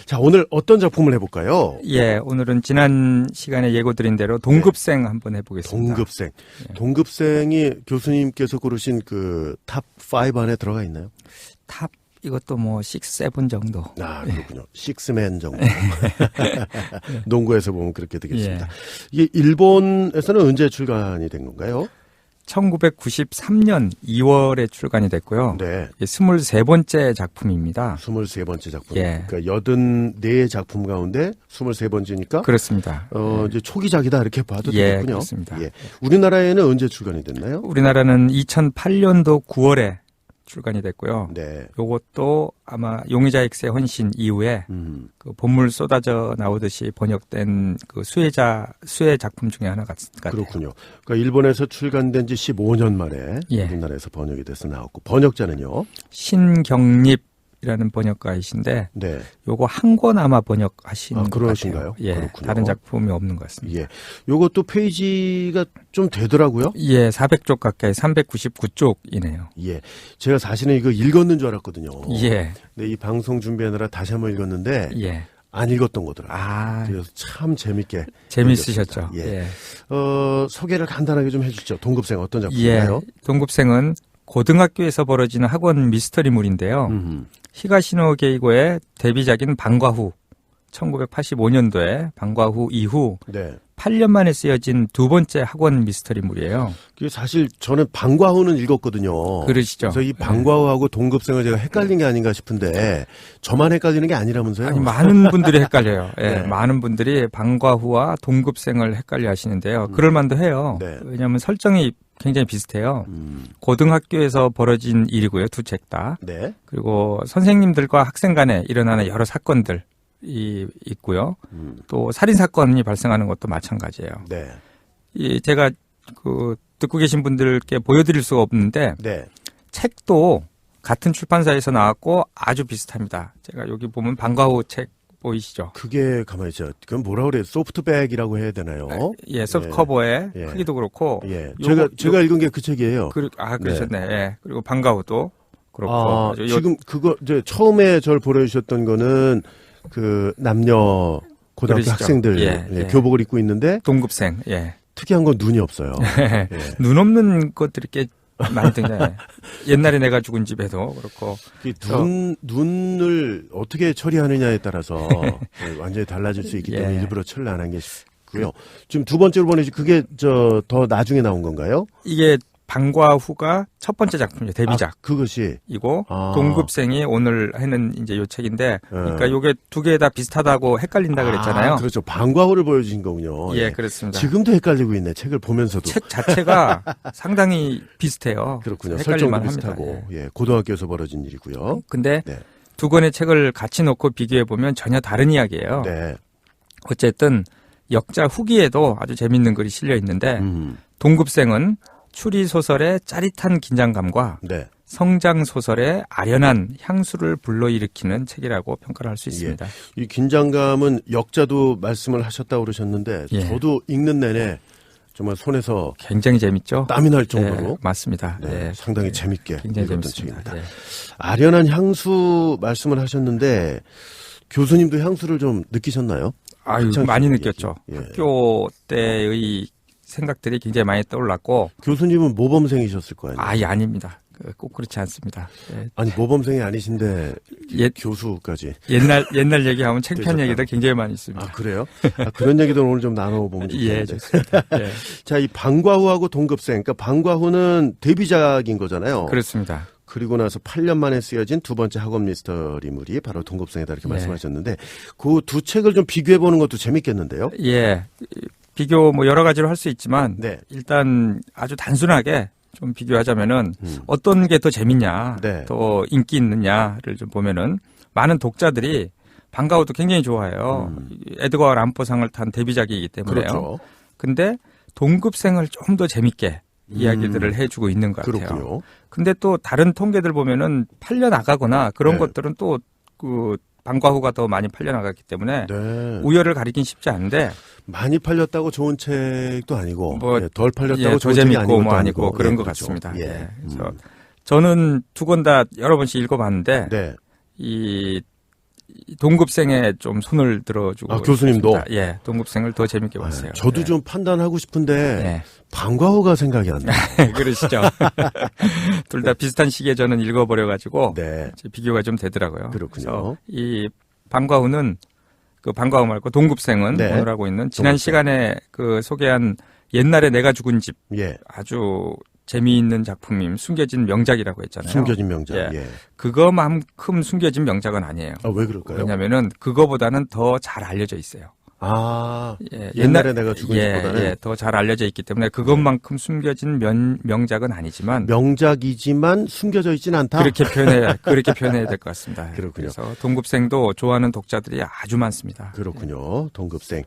자, 오늘 어떤 작품을 해볼까요? 예, 오늘은 지난 시간에 예고드린 대로 동급생 한번 해보겠습니다. 동급생. 동급생이 교수님께서 고르신 그 탑 5 안에 들어가 있나요? 탑, 이것도 뭐 6, 7 정도. 아, 그렇군요. 식스맨 정도. 농구에서 보면 그렇게 되겠습니다. 이게 일본에서는 언제 출간이 된 건가요? 1993년 2월에 출간이 됐고요. 네. 23번째 작품입니다. 23번째 작품. 예. 그러니까 84 작품 가운데 23번째니까. 그렇습니다. 이제 초기작이다 이렇게 봐도 되겠군요. 그렇습니다. 예. 우리나라에는 언제 출간이 됐나요? 우리나라는 2008년도 9월에 출간이 됐고요. 네. 요것도 아마 용의자 X의 헌신 이후에 그 본물 쏟아져 나오듯이 번역된 그 수혜 작품 중에 하나 같아요. 그렇군요. 그러니까 일본에서 출간된 지 15년 만에 예. 우리나라에서 번역이 돼서 나왔고 번역자는요? 신경립이라는 번역가이신데 네. 요거 한 권 아마 번역하신 것 그러신가요? 같아요. 예. 그렇군요. 다른 작품이 없는 것 같습니다. 예. 요것도 페이지가 좀 되더라고요. 예, 400쪽 가까이 399쪽이네요. 예. 제가 사실은 이거 읽었는 줄 알았거든요. 예. 근데 이 방송 준비하느라 다시 한번 읽었는데 예. 안 읽었던 거더라고요. 아, 그래서 참 재밌게 재밌으셨죠. 읽었습니다. 예. 예. 소개를 간단하게 좀 해주시죠. 동급생 어떤 작품인가요? 예. 동급생은 고등학교에서 벌어지는 학원 미스터리물인데요. 히가시노 게이고의 데뷔작인 방과후 1985년도에 방과후 이후 네. 8년 만에 쓰여진 두 번째 학원 미스터리물이에요. 그게 사실 저는 방과후는 읽었거든요. 그러시죠. 그래서 이 방과후하고 동급생을 제가 헷갈린 게 아닌가 싶은데 저만 헷갈리는 게 아니라면서요? 아니, 많은 분들이 헷갈려요. 예, 네. 많은 분들이 방과후와 동급생을 헷갈려 하시는데요. 그럴 만도 해요. 네. 왜냐하면 설정이 굉장히 비슷해요. 고등학교에서 벌어진 일이고요. 두 책 다. 네. 그리고 선생님들과 학생 간에 일어나는 여러 사건들이 있고요. 또 살인 사건이 발생하는 것도 마찬가지예요. 네. 제가 듣고 계신 분들께 보여드릴 수가 없는데 네. 책도 같은 출판사에서 나왔고 아주 비슷합니다. 제가 여기 보면 방과후 책 보이시죠? 그게 가만히 있죠. 그건 뭐라 그래요? 소프트백이라고 해야 되나요? 예, 소프트 커버의 예. 크기도 그렇고. 예. 제가 읽은 게 그 책이에요. 그러셨네. 네. 예. 그리고 방과후도 그렇고. 지금 그거 이제 처음에 저를 보내주셨던 거는 그 남녀 고등학교 그러시죠. 학생들 예. 교복을 입고 있는데 동급생. 예. 특이한 건 눈이 없어요. 예. 눈 없는 것들이 꽤 많이 등장해요. 옛날에 내가 죽은 집에도 그렇고. 눈을 어떻게 처리하느냐에 따라서 완전히 달라질 수 있기 때문에 일부러 처리를 안 한 게 있고요. 지금 두 번째로 보내주신 그게 더 나중에 나온 건가요? 이게 방과후가 첫 번째 작품이죠. 데뷔작. 그것이. 이고 동급생이 오늘 하는 이제 요 책인데 그러니까 요게 두 개 다 비슷하다고 헷갈린다 그랬잖아요. 그렇죠. 방과후를 보여주신 거군요. 예, 그렇습니다. 지금도 헷갈리고 있네. 책을 보면서도. 책 자체가 상당히 비슷해요. 그렇군요. 헷갈릴만 설정도 비슷하고. 예, 고등학교에서 벌어진 일이고요. 근데 네. 두 권의 책을 같이 놓고 비교해 보면 전혀 다른 이야기예요. 네. 어쨌든 역자 후기에도 아주 재밌는 글이 실려 있는데 동급생은 추리 소설의 짜릿한 긴장감과 네. 성장 소설의 아련한 향수를 불러일으키는 책이라고 평가를 할 수 있습니다. 이 긴장감은 역자도 말씀을 하셨다고 그러셨는데 저도 읽는 내내 정말 손에서 굉장히 재밌죠. 땀이 날 정도로. 맞습니다. 네, 상당히 재밌게 굉장히 읽었던 재밌습니다. 책입니다. 아련한 향수 말씀을 하셨는데 교수님도 향수를 좀 느끼셨나요? 아유, 많이 느꼈죠. 예. 학교 때의 생각들이 굉장히 많이 떠올랐고. 교수님은 모범생이셨을 거 아니에요? 아예 아닙니다. 꼭 그렇지 않습니다. 예. 아니 모범생이 아니신데 교수까지. 옛날 얘기하면 창피한 얘기도 굉장히 많이 있습니다. 아 그래요? 그런 얘기도 오늘 좀 나눠보면 좋겠는데. 예, 좋습니다. 예. 자, 이 방과후하고 동급생. 그러니까 방과후는 데뷔작인 거잖아요. 그렇습니다. 그리고 나서 8년 만에 쓰여진 두 번째 학원 미스터리물이 바로 동급생이다 이렇게 말씀하셨는데 그 두 책을 좀 비교해 보는 것도 재밌겠는데요. 예. 비교 뭐 여러 가지로 할 수 있지만 일단 아주 단순하게 좀 비교하자면은 어떤 게 더 재밌냐, 더 인기 있느냐를 좀 보면은 많은 독자들이 방과후도 굉장히 좋아해요. 에드거 람포상을 탄 데뷔작이기 때문에요. 그렇죠. 근데 동급생을 좀 더 재밌게 이야기들을 해주고 있는 것 같아요. 그렇군요. 근데 또 다른 통계들 보면은 팔려나가거나 그런 것들은 또 그 방과후가 더 많이 팔려나갔기 때문에 우열을 가리긴 쉽지 않은데 많이 팔렸다고 좋은 책도 아니고 뭐 덜 팔렸다고 좋은 책이 재밌고 아닌 뭐 것도 아니고 그런 것 그렇죠. 같습니다. 그래서 저는 두 권 다 여러 번씩 읽어봤는데 이 동급생에 좀 손을 들어주고. 교수님도? 싶습니다. 예, 동급생을 더 재밌게 봤어요. 저도 예. 좀 판단하고 싶은데 방과후가 생각이 안 나요. 그러시죠. 둘 다 비슷한 시기에 저는 읽어버려가지고 비교가 좀 되더라고요. 그렇군요. 그래서 이 방과후는 그 방과후 말고 동급생은 오늘 하고 있는 지난 시간에 그 소개한 옛날에 내가 죽은 집 아주 재미있는 작품임 숨겨진 명작이라고 했잖아요. 숨겨진 명작. 그거만큼 숨겨진 명작은 아니에요. 왜 그럴까요? 왜냐하면은 그거보다는 더 잘 알려져 있어요. 옛날에 내가 죽은 집보다는 더 잘 알려져 있기 때문에 그것만큼 숨겨진 명작은 아니지만 명작이지만 숨겨져 있지는 않다. 그렇게 표현해야 될 것 같습니다. 그렇군요. 그래서 동급생도 좋아하는 독자들이 아주 많습니다. 그렇군요. 동급생.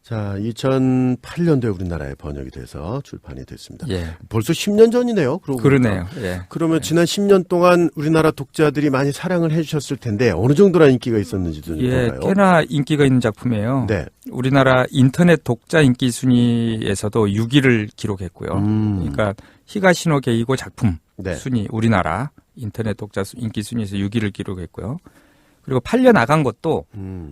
자, 2008년도에 우리나라에 번역이 돼서 출판이 됐습니다. 벌써 10년 전이네요. 그러네요. 그러면 지난 10년 동안 우리나라 독자들이 많이 사랑을 해주셨을 텐데 어느 정도나 인기가 있었는지도 볼까요? 꽤나 인기가 있는 작품이에요. 우리나라 인터넷 독자 인기 순위에서도 6위를 기록했고요. 그러니까 히가시노 게이고 작품 순위 우리나라 인터넷 독자 인기 순위에서 6위를 기록했고요. 그리고 팔려 나간 것도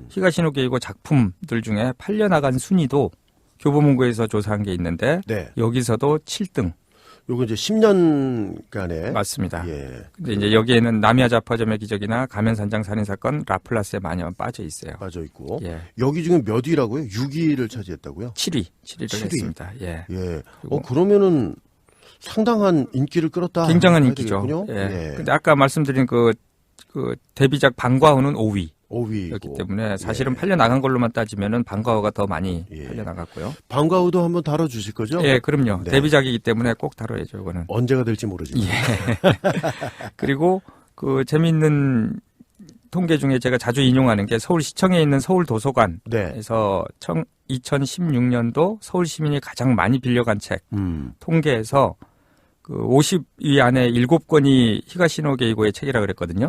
히가시노 게이고 작품들 중에 팔려 나간 순위도 교보문고에서 조사한 게 있는데 여기서도 7등. 요거 이제 10년간에 맞습니다. 근데 이제 여기에는 나미야 자파점의 기적이나 가면산장 살인 사건, 라플라스의 마녀 빠져 있어요. 빠져 있고. 여기 지금 몇 위라고요? 6위를 차지했다고요? 7위를 했습니다. 그러면은 상당한 인기를 끌었다. 굉장한 인기죠. 근데 아까 말씀드린 그 데뷔작 방과후는 5위였기 때문에 사실은 팔려 나간 걸로만 따지면은 방과후가 더 많이 팔려 나갔고요. 방과후도 한번 다뤄주실 거죠? 그럼요. 데뷔작이기 때문에 꼭 다뤄야죠. 이거는 언제가 될지 모르지만. 그리고 그 재미있는 통계 중에 제가 자주 인용하는 게 서울시청에 있는 서울도서관에서 2016년도 서울 시민이 가장 많이 빌려간 책 통계에서 그 50위 안에 7권이 히가시노 게이고의 책이라 그랬거든요.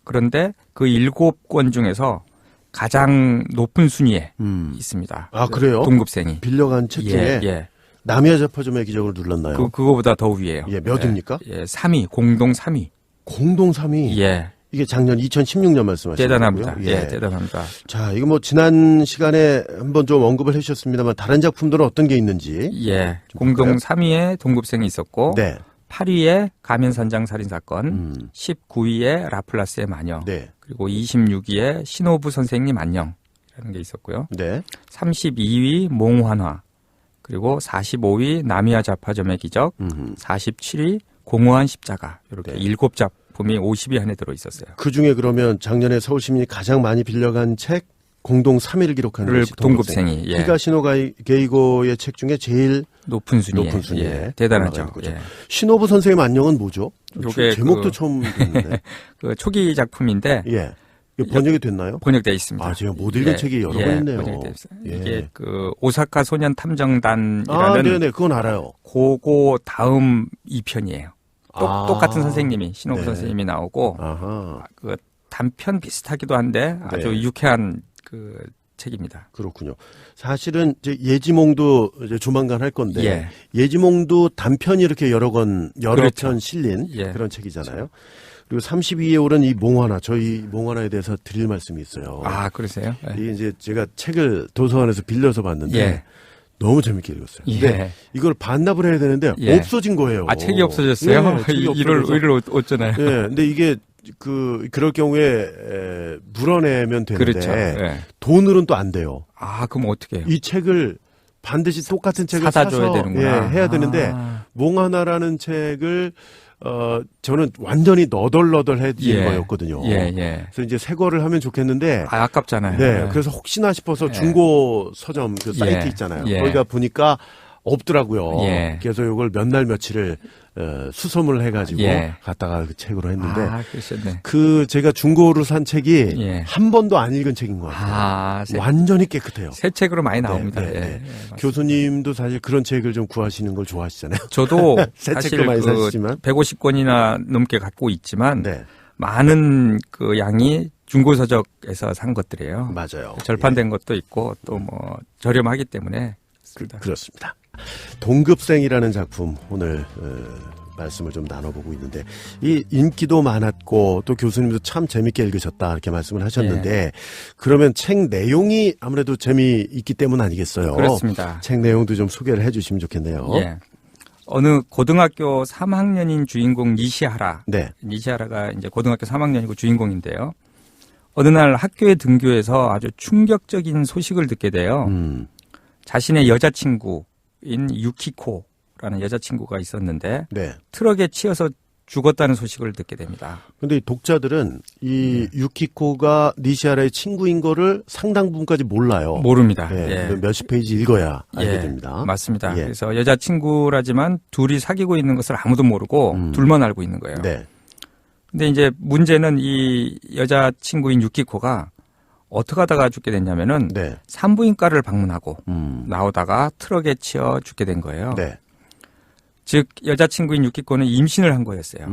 그런데 그 7권 중에서 가장 높은 순위에 있습니다. 그래요? 동급생이. 빌려간 책 중에 나미야 자파점의 기적을 눌렀나요? 그거보다 더 위에요. 몇 위입니까? 3위, 공동 3위. 공동 3위? 이게 작년 2016년 말씀하시는 대단합니다. 거고요. 대단합니다. 자, 이거 뭐 지난 시간에 한번 좀 언급을 해주셨습니다만 다른 작품들은 어떤 게 있는지. 공동 3위에 동급생이 있었고 8위에 가면산장 살인사건, 19위에 라플라스의 마녀, 그리고 26위에 신호부 선생님 안녕이라는 게 있었고요. 32위 몽환화, 그리고 45위 나미야 자파점의 기적, 47위 공허한 십자가 이렇게 7작품이 50위 안에 들어 있었어요. 그중에 그러면 작년에 서울시민이 가장 많이 빌려간 책 공동 3위를 기록한 것이 동급생이. 히가시노 게이고의 책 중에 제일 높은 순위에. 대단하죠. 신호부 선생님 안녕은 뭐죠? 요게 제목도 처음 듣는데. 그 초기 작품인데 번역이 됐나요? 번역되어 있습니다. 제가 못 읽은 책이 여러 번 있네요. 번역되어 있어요. 이게 그 오사카 소년 탐정단이라는 네네, 그건 알아요. 그거 다음 2편이에요. 똑같은 선생님이 신호부 선생님이 나오고 그 단편 비슷하기도 한데 아주 유쾌한 그 책입니다. 그렇군요. 사실은 이제 예지몽도 이제 조만간 할 건데 예지몽도 단편이 이렇게 여러 편 실린 그런 책이잖아요. 그리고 32위에 오른 이 몽환화, 저희 몽환화에 대해서 드릴 말씀이 있어요. 그러세요? 이게 이제 제가 책을 도서관에서 빌려서 봤는데 너무 재밌게 읽었어요. 근데 이걸 반납을 해야 되는데 없어진 거예요. 책이 없어졌어요? 일을 어쩌나요? 근데 이게 그럴 경우에 물어내면 되는데 그렇죠. 돈으로는 또 안 돼요. 그럼 어떻게 해요? 이 책을 반드시 똑같은 책을 사다 사서 줘야 되는구나. 해야 되는데 몽환화라는 책을 저는 완전히 너덜너덜해진 거였거든요. 그래서 이제 새 거를 하면 좋겠는데 아깝잖아요. 그래서 혹시나 싶어서 중고 서점 그 사이트 있잖아요. 거기가 보니까 없더라고요. 그래서 이걸 몇 날 며칠을 수소문을 해가지고 갖다가 그 책으로 했는데 그 제가 중고로 산 책이 한 번도 안 읽은 책인 것 같아요. 완전히 깨끗해요. 새 책으로 많이 나옵니다. 교수님도 사실 그런 책을 좀 구하시는 걸 좋아하시잖아요. 저도 새 사실 책도 많이 사시지만 150권이나 넘게 갖고 있지만 많은 그 양이 중고서적에서 산 것들이에요. 맞아요. 절판된 것도 있고 또 뭐 저렴하기 때문에 그렇습니다. 동급생이라는 작품 오늘 말씀을 좀 나눠보고 있는데 이 인기도 많았고 또 교수님도 참 재밌게 읽으셨다 이렇게 말씀을 하셨는데 예. 그러면 책 내용이 아무래도 재미있기 때문 아니겠어요? 그렇습니다. 책 내용도 좀 소개를 해주시면 좋겠네요. 예. 어느 고등학교 3학년인 주인공 니시하라. 네. 니시하라가 이제 고등학교 3학년이고 주인공인데요. 어느 날 학교에 등교해서 아주 충격적인 소식을 듣게 돼요. 자신의 여자친구인 유키코라는 여자친구가 있었는데 네. 트럭에 치여서 죽었다는 소식을 듣게 됩니다. 그런데 독자들은 이 유키코가 니시하라의 친구인 거를 상당 부분까지 몰라요. 모릅니다. 네. 예. 몇십 페이지 읽어야 알게 예. 됩니다. 맞습니다. 예. 그래서 여자친구라지만 둘이 사귀고 있는 것을 아무도 모르고 둘만 알고 있는 거예요. 네. 근데 이제 문제는 이 여자친구인 유키코가 어떻게 하다가 죽게 됐냐면은 네. 산부인과를 방문하고 나오다가 트럭에 치여 죽게 된 거예요. 네. 즉 여자친구인 유키코는 임신을 한 거였어요.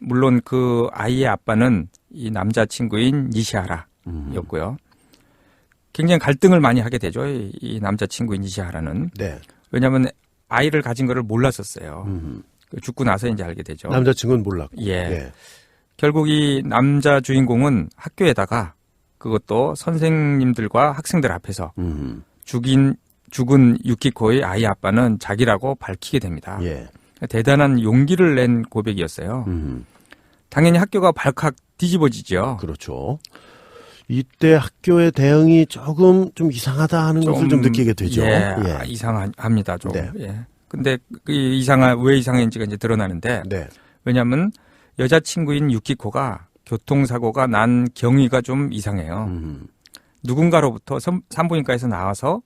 물론 그 아이의 아빠는 이 남자친구인 니시하라였고요. 굉장히 갈등을 많이 하게 되죠. 이 남자친구인 니시하라는. 네. 왜냐하면 아이를 가진 거를 몰랐었어요. 죽고 나서 이제 알게 되죠. 남자친구는 몰랐고. 예. 네. 결국 이 남자 주인공은 학교에다가 그것도 선생님들과 학생들 앞에서 죽은 유키코의 아이 아빠는 자기라고 밝히게 됩니다. 예. 대단한 용기를 낸 고백이었어요. 당연히 학교가 발칵 뒤집어지죠. 그렇죠. 이때 학교의 대응이 조금 좀 이상하다 하는 것을 좀 느끼게 되죠. 예. 이상합니다. 좀. 네. 예. 근데 왜 이상한지가 이제 드러나는데 네. 왜냐하면 여자친구인 유키코가 교통사고가 난 경위가 좀 이상해요. 누군가로부터 산부인과에서 나와서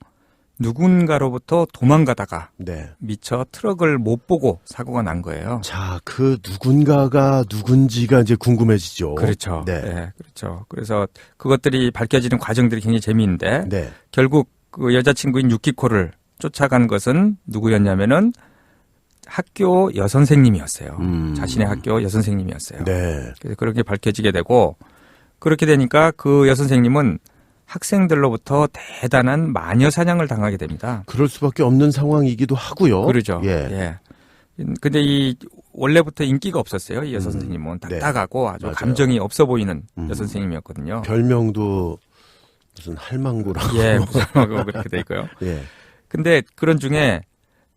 누군가로부터 도망가다가 네. 미처 트럭을 못 보고 사고가 난 거예요. 자, 그 누군가가 누군지가 이제 궁금해지죠. 그렇죠. 네. 네, 그렇죠. 그래서 그것들이 밝혀지는 과정들이 굉장히 재미있는데 네. 결국 그 여자친구인 유키코를 쫓아간 것은 누구였냐면은 학교 여선생님이었어요. 자신의 학교 여선생님이었어요. 네. 그래서 그렇게 밝혀지게 되고 그렇게 되니까 그 여선생님은 학생들로부터 대단한 마녀 사냥을 당하게 됩니다. 그럴 수밖에 없는 상황이기도 하고요. 그렇죠. 예. 근데 원래부터 인기가 없었어요. 이 여선생님은 딱딱하고 아주 맞아요. 감정이 없어 보이는 여선생님이었거든요. 별명도 무슨 할망구라고. 예, 무슨 그렇게 돼 있고요. 예. 근데 그런 중에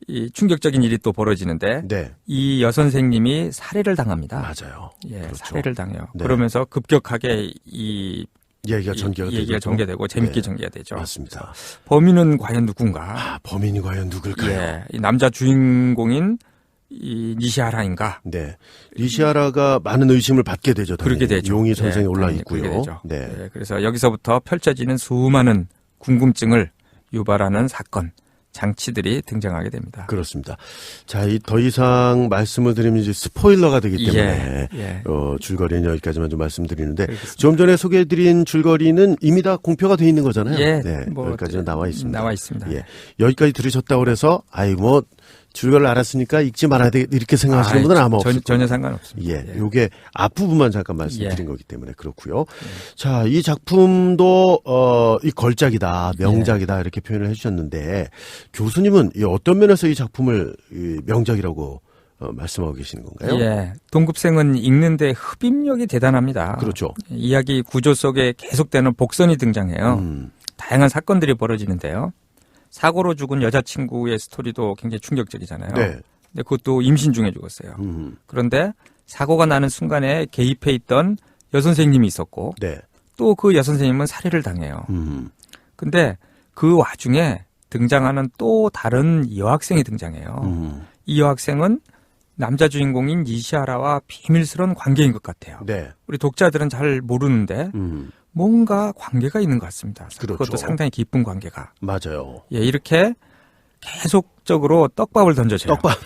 이 충격적인 일이 또 벌어지는데 네. 이 여선생님이 살해를 당합니다. 맞아요. 예, 그렇죠. 살해를 당해요. 네. 그러면서 급격하게 이 얘기가 전개되고 재밌게 네. 전개가 되죠. 맞습니다. 범인은 과연 누군가? 범인이 과연 누굴까요? 예, 이 남자 주인공인 이 니시하라인가? 네. 니시하라가 많은 의심을 받게 되죠. 그렇게 되죠. 용의 선생에 올라 있고요. 그렇게 되죠. 네. 네. 그래서 여기서부터 펼쳐지는 수많은 궁금증을 유발하는 사건, 장치들이 등장하게 됩니다. 그렇습니다. 자, 더 이상 말씀을 드리면 이제 스포일러가 되기 때문에 줄거리는 여기까지만 좀 말씀드리는데 좀 전에 소개해드린 줄거리는 이미 다 공표가 돼 있는 거잖아요. 예, 네, 여기까지는 나와 있습니다. 나와 있습니다. 예, 여기까지 들으셨다고 그래서 줄거리를 알았으니까 읽지 말아야 돼 이렇게 생각하시는 분은 아마 없을 전혀 상관없습니다. 예, 요게 앞부분만 잠깐 말씀드린 거기 때문에 그렇고요. 자, 이 작품도 이 걸작이다, 명작이다 이렇게 표현을 해주셨는데 교수님은 어떤 면에서 이 작품을 명작이라고 말씀하고 계시는 건가요? 예, 동급생은 읽는데 흡입력이 대단합니다. 그렇죠. 이야기 구조 속에 계속되는 복선이 등장해요. 다양한 사건들이 벌어지는데요. 사고로 죽은 여자친구의 스토리도 굉장히 충격적이잖아요. 네. 근데 그것도 임신 중에 죽었어요. 그런데 사고가 나는 순간에 개입해 있던 여선생님이 있었고 네. 또 그 여선생님은 살해를 당해요. 근데 그 와중에 등장하는 또 다른 여학생이 등장해요. 이 여학생은 남자 주인공인 니시하라와 비밀스러운 관계인 것 같아요. 네. 우리 독자들은 잘 모르는데 뭔가 관계가 있는 것 같습니다. 그렇죠. 그것도 상당히 깊은 관계가. 맞아요. 예, 이렇게 계속적으로 떡밥을 던져줘요. 떡밥.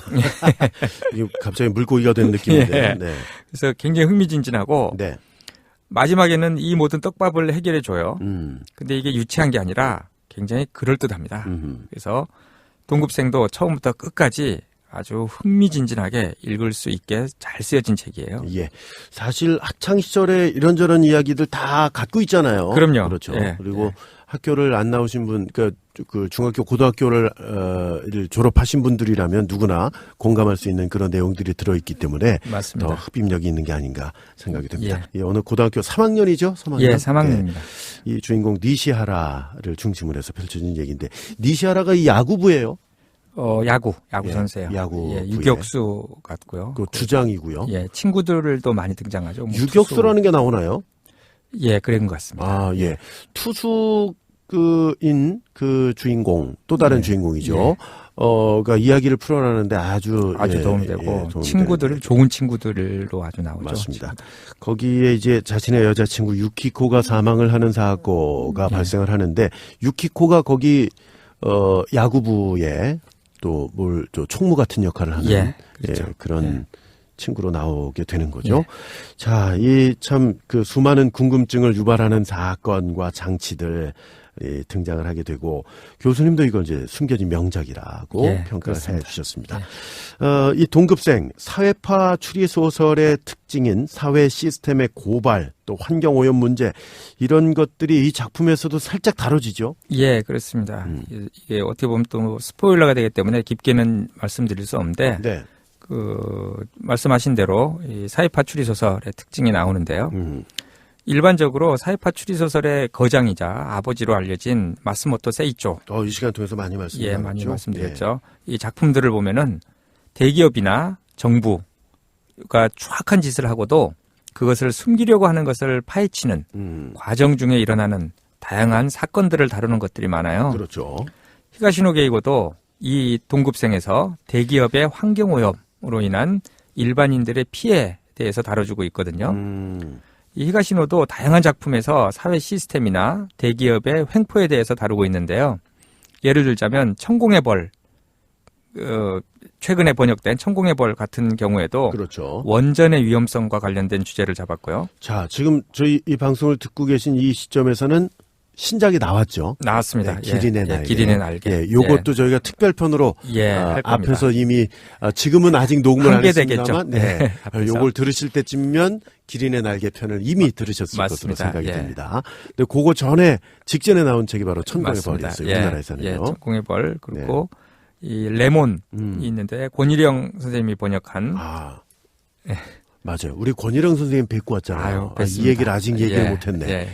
이게 갑자기 물고기가 된 느낌인데. 예. 네. 그래서 굉장히 흥미진진하고 네. 마지막에는 이 모든 떡밥을 해결해 줘요. 근데 이게 유치한 게 아니라 굉장히 그럴듯합니다. 그래서 동급생도 처음부터 끝까지 아주 흥미진진하게 읽을 수 있게 잘 쓰여진 책이에요. 예. 사실 학창 시절에 이런저런 이야기들 다 갖고 있잖아요. 그럼요. 그렇죠. 예. 그리고 학교를 안 나오신 분, 그러니까 그 중학교, 고등학교를 졸업하신 분들이라면 누구나 공감할 수 있는 그런 내용들이 들어있기 때문에 맞습니다. 더 흡입력이 있는 게 아닌가 생각이 듭니다. 예. 어느 고등학교 3학년이죠? 3학년? 예, 3학년입니다. 이 주인공 니시하라를 중심으로 해서 펼쳐진 얘기인데 니시하라가 이 야구부예요? 야구 선수예요. 야구. 예, 유격수 같고요. 그 주장이고요. 예, 친구들도 많이 등장하죠. 뭐 유격수라는 게 나오나요? 예, 그런 것 같습니다. 아, 예. 투수인 그 주인공, 또 다른 주인공이죠. 예. 그러니까 이야기를 풀어나가는데 아주 도움되고 친구들을 좋은 친구들로 아주 나오죠. 맞습니다. 친구들. 거기에 이제 자신의 여자친구 유키코가 사망을 하는 사고가 발생을 하는데 유키코가 거기 야구부에 또 총무 같은 역할을 하는 그렇죠. 그런 친구로 나오게 되는 거죠. 자, 이 참 그 수많은 궁금증을 유발하는 사건과 장치들 등장을 하게 되고 교수님도 이걸 이제 숨겨진 명작이라고 평가를 그렇습니다. 해주셨습니다. 이 동급생 사회파 추리 소설의 특징인 사회 시스템의 고발 또 환경 오염 문제 이런 것들이 이 작품에서도 살짝 다뤄지죠. 예, 그렇습니다. 이게 어떻게 보면 또 스포일러가 되기 때문에 깊게는 말씀드릴 수 없는데 말씀하신 대로 이 사회파 추리 소설의 특징이 나오는데요. 일반적으로 사회파 추리소설의 거장이자 아버지로 알려진 마스모토 세이조. 이 시간 통해서 많이 말씀드렸죠. 예, 많이 말씀드렸죠. 이 작품들을 보면은 대기업이나 정부가 추악한 짓을 하고도 그것을 숨기려고 하는 것을 파헤치는 과정 중에 일어나는 다양한 사건들을 다루는 것들이 많아요. 그렇죠. 히가시노 게이고도 이 동급생에서 대기업의 환경오염으로 인한 일반인들의 피해에 대해서 다뤄주고 있거든요. 이 히가시노도 다양한 작품에서 사회 시스템이나 대기업의 횡포에 대해서 다루고 있는데요. 예를 들자면 천공의 벌, 최근에 번역된 천공의 벌 같은 경우에도 그렇죠. 원전의 위험성과 관련된 주제를 잡았고요. 자, 지금 저희 이 방송을 듣고 계신 이 시점에서는 신작이 나왔죠. 나왔습니다. 기린의 날개. 기린의 날개. 요것도 저희가 특별편으로 앞에서 이미 지금은 아직 녹음을 안 했습니다만 요걸 들으실 때쯤이면 기린의 날개 편을 이미 들으셨을 것으로 생각이 됩니다. 근데 그거 전에 직전에 나온 책이 바로 천공의 벌이었어요. 우리나라에서는요. 천공의 벌 그리고 이 레몬이 있는데 권일영 선생님이 번역한 맞아요. 우리 권일영 선생님 뵙고 왔잖아요. 이 얘기를 아직 얘기를 못했네.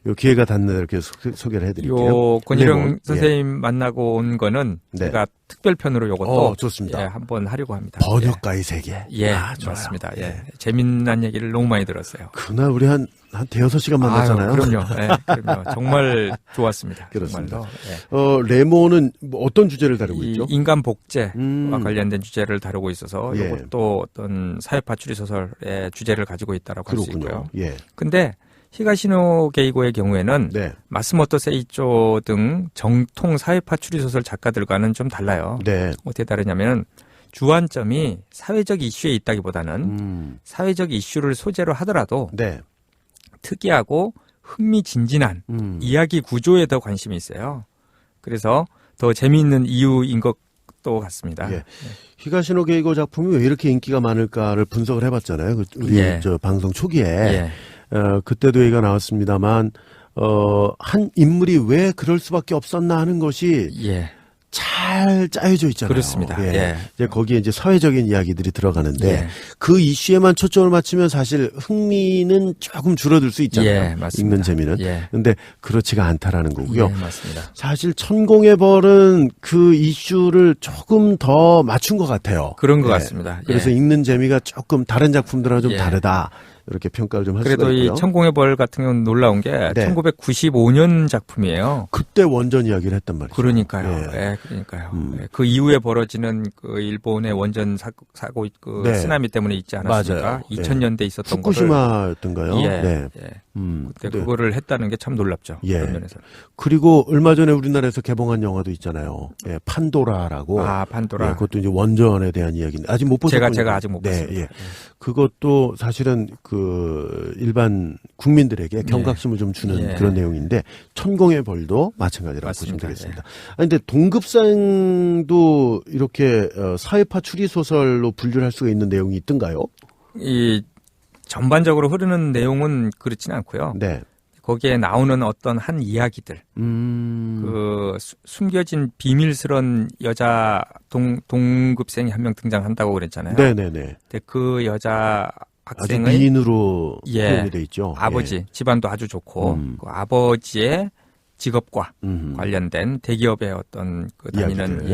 요 기회가 닿는 대로 이렇게 소개를 해드릴게요. 요 권일영 선생님 만나고 온 거는 제가 특별편으로 요것도 좋습니다. 한번 하려고 합니다. 번역가의 세계. 맞습니다. 재미난 얘기를 너무 많이 들었어요. 그날 우리 한 대여섯 시간 만났잖아요. 그럼요. 정말 좋았습니다. 그렇습니다. 레몬은 어떤 주제를 다루고 있죠? 인간 복제와 관련된 주제를 다루고 있어서 이것도 어떤 사회파 추리 소설의 주제를 가지고 있다라고 할 수 있고요. 근데 히가시노 게이고의 경우에는 마스모토 세이조 등 정통 사회파 추리 소설 작가들과는 좀 달라요. 어떻게 다르냐면 주안점이 사회적 이슈에 있다기보다는 사회적 이슈를 소재로 하더라도 특이하고 흥미진진한 이야기 구조에 더 관심이 있어요. 그래서 더 재미있는 이유인 것도 같습니다. 히가시노 게이고 작품이 왜 이렇게 인기가 많을까를 분석을 해봤잖아요. 우리 저 방송 초기에 그때도 얘기가 나왔습니다만 한 인물이 왜 그럴 수밖에 없었나 하는 것이 잘 짜여져 있잖아요. 그렇습니다. 이제 거기에 이제 사회적인 이야기들이 들어가는데 그 이슈에만 초점을 맞추면 사실 흥미는 조금 줄어들 수 있잖아요. 읽는 재미는. 근데 그렇지가 않다라는 거고요. 맞습니다. 사실 천공의 벌은 그 이슈를 조금 더 맞춘 것 같아요. 그런 것 같습니다. 그래서 읽는 재미가 조금 다른 작품들하고 좀 다르다. 이렇게 평가를 좀 할 수가 있고요. 그래도 이 천공의 벌 같은 경우는 놀라운 게 1995년 작품이에요. 그때 원전 이야기를 했단 말이죠. 그러니까요. 그 이후에 벌어지는 그 일본의 원전 사고 쓰나미 때문에 있지 않았습니까? 맞아요. 2000년대 있었던 후쿠시마였던가요? 그때 그거를 했다는 게 참 놀랍죠. 그런 면에서. 그리고 얼마 전에 우리나라에서 개봉한 영화도 있잖아요. 판도라라고. 판도라. 그것도 이제 원전에 대한 이야기인데 아직 못 보셨군요. 제가 아직 못 봤습니다. 그것도 사실은 그 일반 국민들에게 경각심을 좀 주는 그런 내용인데 천공의 벌도 마찬가지라고 보시면 되겠습니다. 근데 동급생도 이렇게 사회파 추리 소설로 분류를 할 수가 있는 내용이 있던가요? 이 전반적으로 흐르는 내용은 그렇지는 않고요. 거기에 나오는 어떤 한 이야기들, 그 숨겨진 비밀스런 여자 동급생이 한 명 등장한다고 그랬잖아요. 네네네. 근데 그 여자 학생의 아주 미인으로 표현이 돼 있죠. 아버지, 집안도 아주 좋고 그 아버지의 직업과 관련된 대기업의 어떤 그 다니는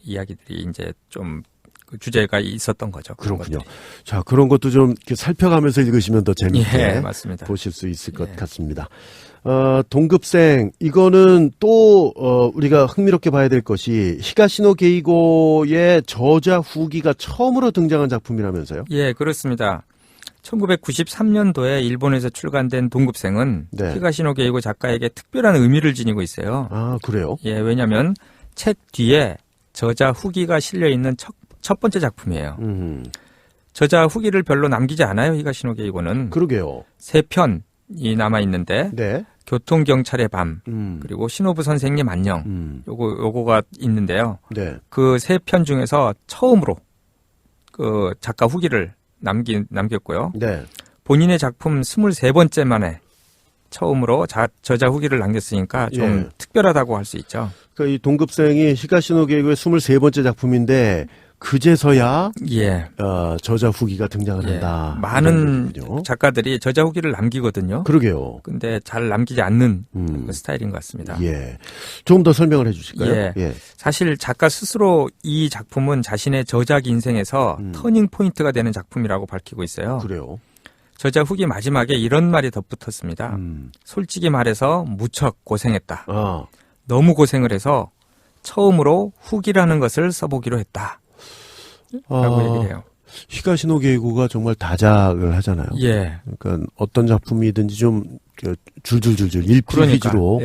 이야기들이 이제 좀 그 주제가 있었던 거죠. 그렇군요. 자, 그런 것도 좀 이렇게 살펴가면서 읽으시면 더 재밌게 맞습니다. 보실 수 있을 것 같습니다. 동급생, 이거는 또 우리가 흥미롭게 봐야 될 것이 히가시노 게이고의 저자 후기가 처음으로 등장한 작품이라면서요? 예, 그렇습니다. 1993년도에 일본에서 출간된 동급생은 히가시노 게이고 작가에게 특별한 의미를 지니고 있어요. 아, 그래요? 예, 왜냐하면 책 뒤에 저자 후기가 실려 있는 첫 번째 작품이에요. 저자 후기를 별로 남기지 않아요, 히가시노 게이고는. 그러게요. 3편이 남아 있는데 교통경찰의 밤, 그리고 신호부 선생님 안녕, 요거가 있는데요. 그 3편 중에서 처음으로 그 작가 후기를 남겼고요. 본인의 작품 23번째 만에 처음으로 저자 후기를 남겼으니까 좀 특별하다고 할 수 있죠. 그러니까 이 동급생이 히가시노 게이고의 23번째 작품인데 그제서야 저자 후기가 등장을 한다. 많은 작가들이 저자 후기를 남기거든요. 그러게요. 근데 잘 남기지 않는 그 스타일인 것 같습니다. 조금 더 설명을 해 주실까요? 사실 작가 스스로 이 작품은 자신의 저작 인생에서 터닝 포인트가 되는 작품이라고 밝히고 있어요. 그래요. 저자 후기 마지막에 이런 말이 덧붙었습니다. 솔직히 말해서 무척 고생했다. 너무 고생을 해서 처음으로 후기라는 것을 써보기로 했다. 라고 얘기를 해요. 히가시노 게이고가 정말 다작을 하잖아요. 그러니까 어떤 작품이든지 좀 줄줄줄줄 일필 위주로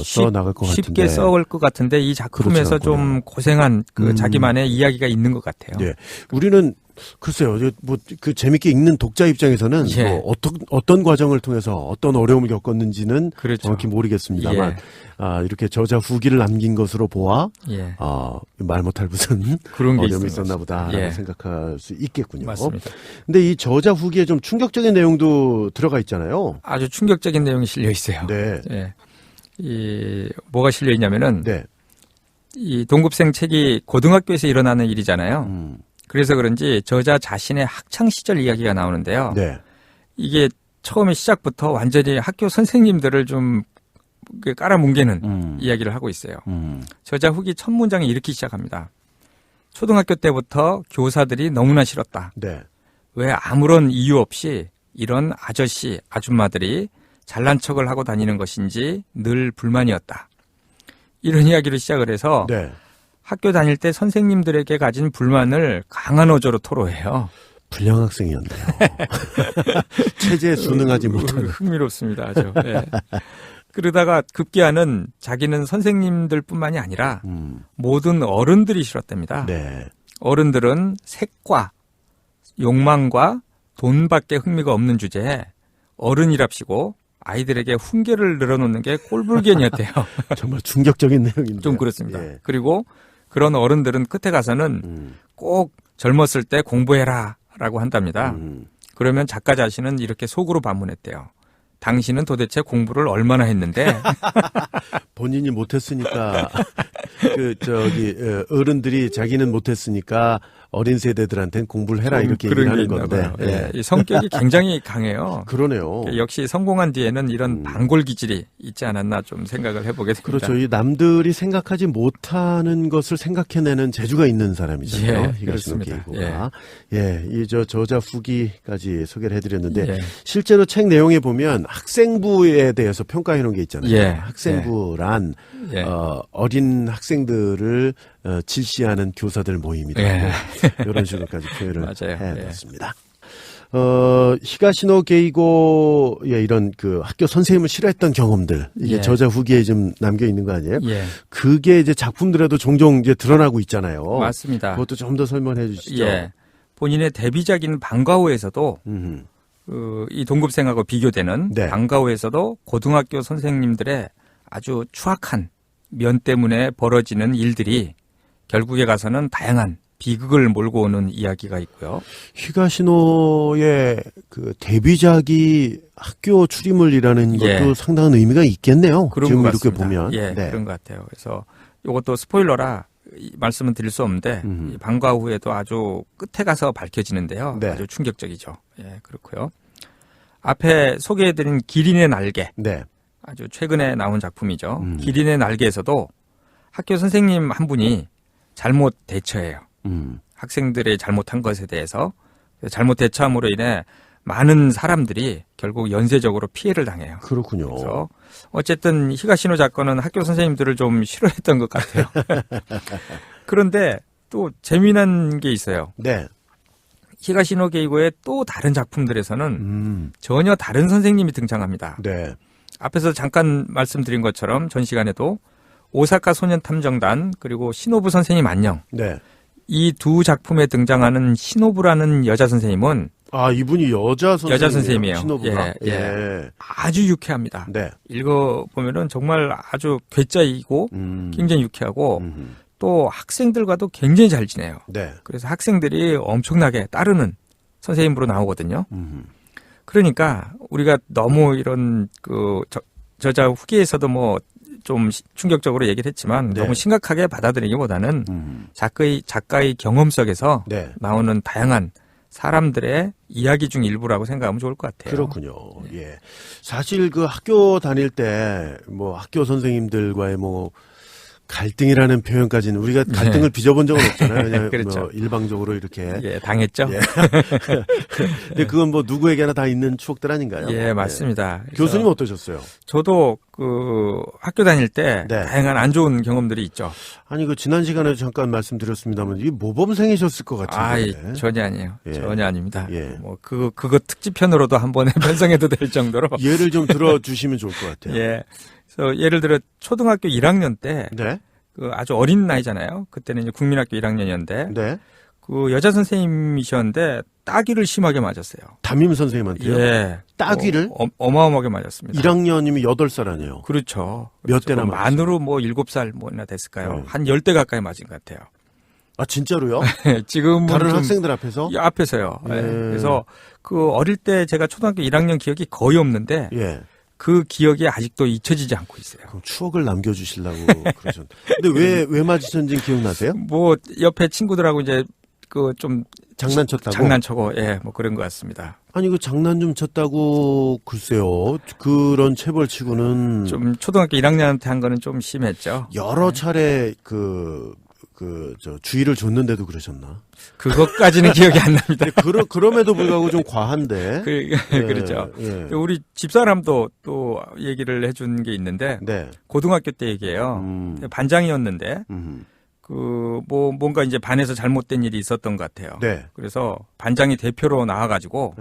써 나갈 것 같은데 쉽게 써올 것 같은데 이 작품에서 좀 고생한 그 자기만의 이야기가 있는 것 같아요. 우리는 글쎄요, 뭐 그 재밌게 읽는 독자 입장에서는 뭐 어떤 과정을 통해서 어떤 어려움을 겪었는지는 정확히 모르겠습니다만 이렇게 저자 후기를 남긴 것으로 보아 말 못할 무슨 어려움이 있었나 보다라고 생각할 수 있겠군요. 맞습니다. 근데 이 저자 후기에 좀 충격적인 내용도 들어가 있잖아요. 아주 충격적인 내용이 실려 있어요. 뭐가 실려 있냐면은 이 동급생 책이 고등학교에서 일어나는 일이잖아요. 그래서 그런지 저자 자신의 학창 시절 이야기가 나오는데요. 이게 처음에 시작부터 완전히 학교 선생님들을 좀 깔아뭉개는 이야기를 하고 있어요. 저자 후기 첫 문장이 이렇게 시작합니다. 초등학교 때부터 교사들이 너무나 싫었다. 왜 아무런 이유 없이 이런 아저씨, 아줌마들이 잘난 척을 하고 다니는 것인지 늘 불만이었다. 이런 이야기를 시작을 해서 학교 다닐 때 선생님들에게 가진 불만을 강한 어조로 토로해요. 불량 학생이었네요. 체제에 순응하지 못하는. 흥미롭습니다. 아주. 그러다가 급기야는 자기는 선생님들뿐만이 아니라 모든 어른들이 싫었답니다. 어른들은 색과 욕망과 돈밖에 흥미가 없는 주제에 어른이랍시고 아이들에게 훈계를 늘어놓는 게 꼴불견이었대요. 정말 충격적인 내용인데. 좀 그렇습니다. 그리고 그런 어른들은 끝에 가서는 꼭 젊었을 때 공부해라 라고 한답니다. 그러면 작가 자신은 이렇게 속으로 반문했대요. 당신은 도대체 공부를 얼마나 했는데? 본인이 못했으니까 어른들이 자기는 못했으니까 어린 세대들한테는 공부를 해라 이렇게 얘기를 하는 건데. 이 성격이 굉장히 강해요. 그러네요. 역시 성공한 뒤에는 이런 반골 기질이 있지 않았나 좀 생각을 해보게 됩니다. 그렇죠. 이 남들이 생각하지 못하는 것을 생각해내는 재주가 있는 사람이잖아요. 히가시노 게이고가. 이 저자 후기까지 소개를 해드렸는데 실제로 책 내용에 보면 학생부에 대해서 평가해 놓은 게 있잖아요. 학생부란 어린 학생들을 질시하는 교사들 모임이다. 이런 식으로까지 표현을 해놨습니다. 히가시노 게이고의 이런 그 학교 선생님을 싫어했던 경험들, 이게 저자 후기에 좀 남겨 있는 거 아니에요? 그게 이제 작품들에도 종종 이제 드러나고 있잖아요. 맞습니다. 그것도 좀 더 설명해 주시죠. 본인의 데뷔작인 방과후에서도 이 동급생하고 비교되는 방과후에서도 고등학교 선생님들의 아주 추악한 면 때문에 벌어지는 일들이 결국에 가서는 다양한 비극을 몰고 오는 이야기가 있고요. 히가시노의 그 데뷔작이 학교 추리물이라는 것도 상당한 의미가 있겠네요. 지금 이렇게 보면. 예, 네. 그런 것 같아요. 그래서 이것도 스포일러라 말씀은 드릴 수 없는데 방과 후에도 아주 끝에 가서 밝혀지는데요. 네. 아주 충격적이죠. 예, 그렇고요. 앞에 소개해드린 기린의 날개. 네. 아주 최근에 나온 작품이죠. 기린의 날개에서도 학교 선생님 한 분이 잘못 대처해요. 학생들의 잘못한 것에 대해서 잘못 대처함으로 인해 많은 사람들이 결국 연쇄적으로 피해를 당해요. 그렇군요. 그래서 어쨌든 히가시노 작가는 학교 선생님들을 좀 싫어했던 것 같아요. 그런데 또 재미난 게 있어요. 네. 히가시노 게이고의 또 다른 작품들에서는 전혀 다른 선생님이 등장합니다. 네. 앞에서 잠깐 말씀드린 것처럼 전 시간에도 오사카 소년탐정단 그리고 시노부 선생님 안녕. 네. 이 두 작품에 등장하는 시노부라는 여자 선생님은 이분이 여자 선생님이에요. 시노부가? 예. 아주 유쾌합니다. 네. 읽어보면은 정말 아주 괴짜이고 굉장히 유쾌하고 또 학생들과도 굉장히 잘 지내요. 네. 그래서 학생들이 엄청나게 따르는 선생님으로 나오거든요. 그러니까 우리가 너무 이런 그 저자 후기에서도 뭐 좀 충격적으로 얘기를 했지만 네. 너무 심각하게 받아들이기보다는 작가의 경험 속에서 네. 나오는 다양한 사람들의 이야기 중 일부라고 생각하면 좋을 것 같아요. 그렇군요. 예. 사실 그 학교 다닐 때 뭐 학교 선생님들과의 뭐 갈등이라는 표현까지는 우리가 갈등을 빚어본 적은 없잖아요. 그냥 그렇죠. 뭐 일방적으로 이렇게. 예, 당했죠. 예. 근데 그건 뭐 누구에게나 다 있는 추억들 아닌가요? 예, 맞습니다. 예. 교수님 어떠셨어요? 저도 그 학교 다닐 때 네. 다양한 안 좋은 경험들이 있죠. 아니 그 지난 시간에도 잠깐 말씀드렸습니다만 이 모범생이셨을 것 같은데. 전혀 아니에요. 예. 전혀 아닙니다. 예. 뭐 그거 특집편으로도 한번 편성해도 될 정도로. 예를 좀 들어주시면 좋을 것 같아요. 예. 그래서 예를 들어 초등학교 1학년 때 네. 그 아주 어린 나이잖아요. 그때는 이제 국민학교 1학년이었는데 네. 그 여자 선생님이셨는데 따귀를 심하게 맞았어요. 담임 선생님한테요? 예. 따귀를? 어마어마하게 맞았습니다. 1학년이면 8살 아니에요? 그렇죠. 몇 대나 맞았어요? 만으로 뭐 7살 뭐나 됐을까요? 한 10대 가까이 맞은 것 같아요. 아 진짜로요? 지금 다른 학생들 앞에서? 앞에서요. 예. 그래서 그 어릴 때 제가 초등학교 1학년 기억이 거의 없는데 예. 그 기억이 아직도 잊혀지지 않고 있어요. 그럼 추억을 남겨주시려고 그러셨는데. 근데 왜 맞으셨는지 기억나세요? 뭐 옆에 친구들하고 이제 그 좀 장난쳤다고? 장난쳐고 예, 뭐 그런 것 같습니다. 아니 그 장난 좀 쳤다고 글쎄요. 그런 체벌치고는 좀 초등학교 1학년한테 한 거는 좀 심했죠. 여러 차례 주의를 줬는데도 그러셨나? 그것까지는 기억이 안 납니다. 그럼에도 불구하고 좀 과한데. 그렇죠. 예. 우리 집사람도 또 얘기를 해준 게 있는데, 네. 고등학교 때 얘기예요. 반장이었는데, 뭔가 이제 반에서 잘못된 일이 있었던 것 같아요. 네. 그래서 반장이 대표로 나와가지고,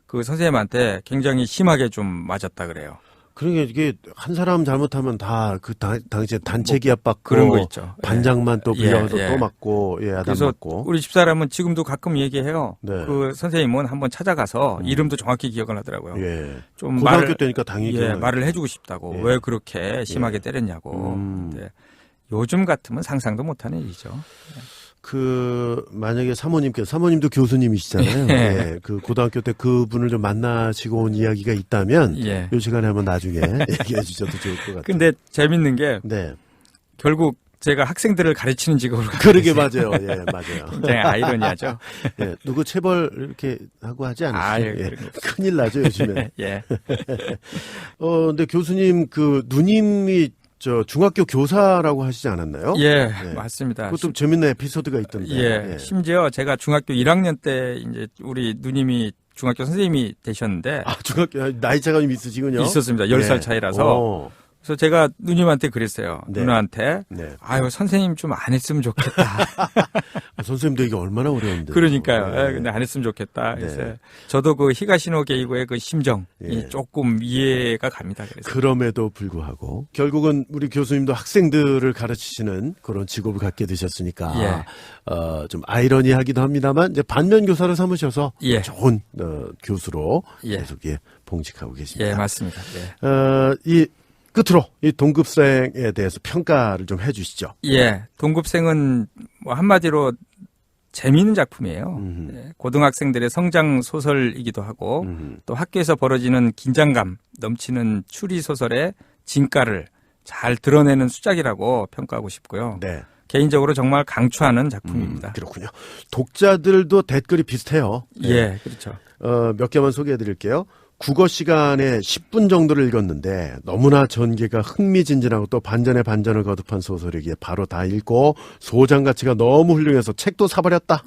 그 선생님한테 굉장히 심하게 좀 맞았다 그래요. 그러니까 이게 한 사람 잘못하면 다 그 당시에 단체 기합 받고 그런 거 있죠. 반장만 또 불려서 또 맞고 야단 맞고. 우리 집사람은 지금도 가끔 얘기해요. 네. 그 선생님은 한번 찾아가서 이름도 정확히 기억을 하더라고요. 예. 좀 고등학교 때니까 당연히 말을 해주고 싶다고 왜 그렇게 심하게 때렸냐고. 요즘 같으면 상상도 못하는 일이죠. 만약에 사모님도 교수님이시잖아요. 예. 그 고등학교 때 그분을 좀 만나시고 온 이야기가 있다면, 이 시간에 한번 나중에 얘기해 주셔도 좋을 것 같아요. 근데 재밌는 게, 결국 제가 학생들을 가르치는 직업으로. 그러게 맞아요. 예, 맞아요. 굉장히 아이러니하죠. 예. 누구 체벌 이렇게 하고 하지 않으세요? 예. 큰일 나죠, 요즘에. 예. 근데 교수님, 누님이 중학교 교사라고 하시지 않았나요? 예, 맞습니다. 그것도 재밌는 에피소드가 있던데. 예, 심지어 제가 중학교 1학년 때 이제 우리 누님이 중학교 선생님이 되셨는데. 중학교, 나이 차가 좀 있으시군요. 있었습니다. 10살 차이라서. 그래서 제가 누님한테 그랬어요. 네. 누나한테. 네. 아유, 선생님 좀 안 했으면 좋겠다. 선생님도 이게 얼마나 어려운데. 그러니까요. 네. 근데 안 했으면 좋겠다. 그래서 네. 저도 그 히가시노 게이고의 그 심정이 조금 이해가 갑니다. 그래서. 그럼에도 불구하고 결국은 우리 교수님도 학생들을 가르치시는 그런 직업을 갖게 되셨으니까 좀 아이러니하기도 합니다만 이제 반면 교사를 삼으셔서 좋은 교수로 계속 봉직하고 계십니다. 예, 맞습니다. 끝으로 이 동급생에 대해서 평가를 좀 해주시죠. 예, 동급생은 뭐 한마디로 재미있는 작품이에요. 예, 고등학생들의 성장 소설이기도 하고 또 학교에서 벌어지는 긴장감 넘치는 추리 소설의 진가를 잘 드러내는 수작이라고 평가하고 싶고요. 네. 개인적으로 정말 강추하는 작품입니다. 그렇군요. 독자들도 댓글이 비슷해요. 네. 예, 그렇죠. 몇 개만 소개해 드릴게요. 국어 시간에 10분 정도를 읽었는데 너무나 전개가 흥미진진하고 또 반전에 반전을 거듭한 소설이기에 바로 다 읽고 소장 가치가 너무 훌륭해서 책도 사버렸다.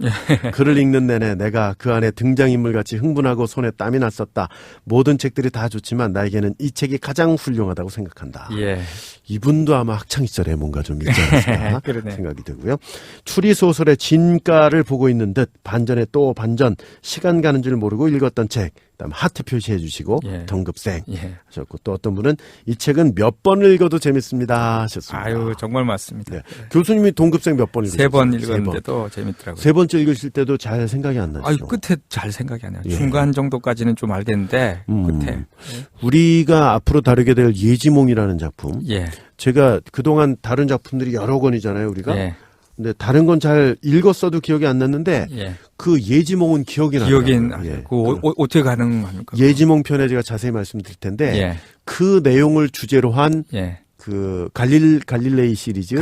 글을 읽는 내내 내가 그 안에 등장인물같이 흥분하고 손에 땀이 났었다. 모든 책들이 다 좋지만 나에게는 이 책이 가장 훌륭하다고 생각한다. 예. 이분도 아마 학창시절에 뭔가 좀 읽지 않았을까 생각이 들고요. 추리소설의 진가를 보고 있는 듯 반전에 또 반전, 시간 가는 줄 모르고 읽었던 책, 그다음 하트 표시해 주시고 예. 동급생 하셨고 또 어떤 분은 이 책은 몇 번을 읽어도 재밌습니다 하셨습니다. 아유 정말 맞습니다. 네. 교수님이 동급생 몇 번 읽으셨어요? 3번 읽었는데도 재밌더라고요. 세 번째 읽으실 때도 잘 생각이 안 나죠? 아유 끝에 잘 생각이 안 나요. 중간 정도까지는 좀 알겠는데 끝에. 우리가 앞으로 다루게 될 예지몽이라는 작품. 예. 제가 그동안 다른 작품들이 여러 권이잖아요 우리가. 예. 근데 다른 건 잘 읽었어도 기억이 안 났는데 그 예지몽은 기억이 나요. 기억이 나요. 어떻게 가능합니까? 예지몽 편에 제가 자세히 말씀드릴 텐데 그 내용을 주제로 한 그 갈릴레오 시리즈.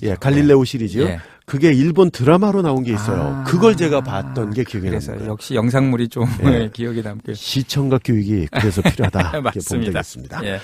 예, 갈릴레오 시리즈. 그게 일본 드라마로 나온 게 있어요. 그걸 제가 봤던 게 기억이 납니다. 그래서 역시 영상물이 좀 기억에 남고. 시청각 교육이 그래서 필요하다. 맞습니다. 이렇게 보면 되겠습니다.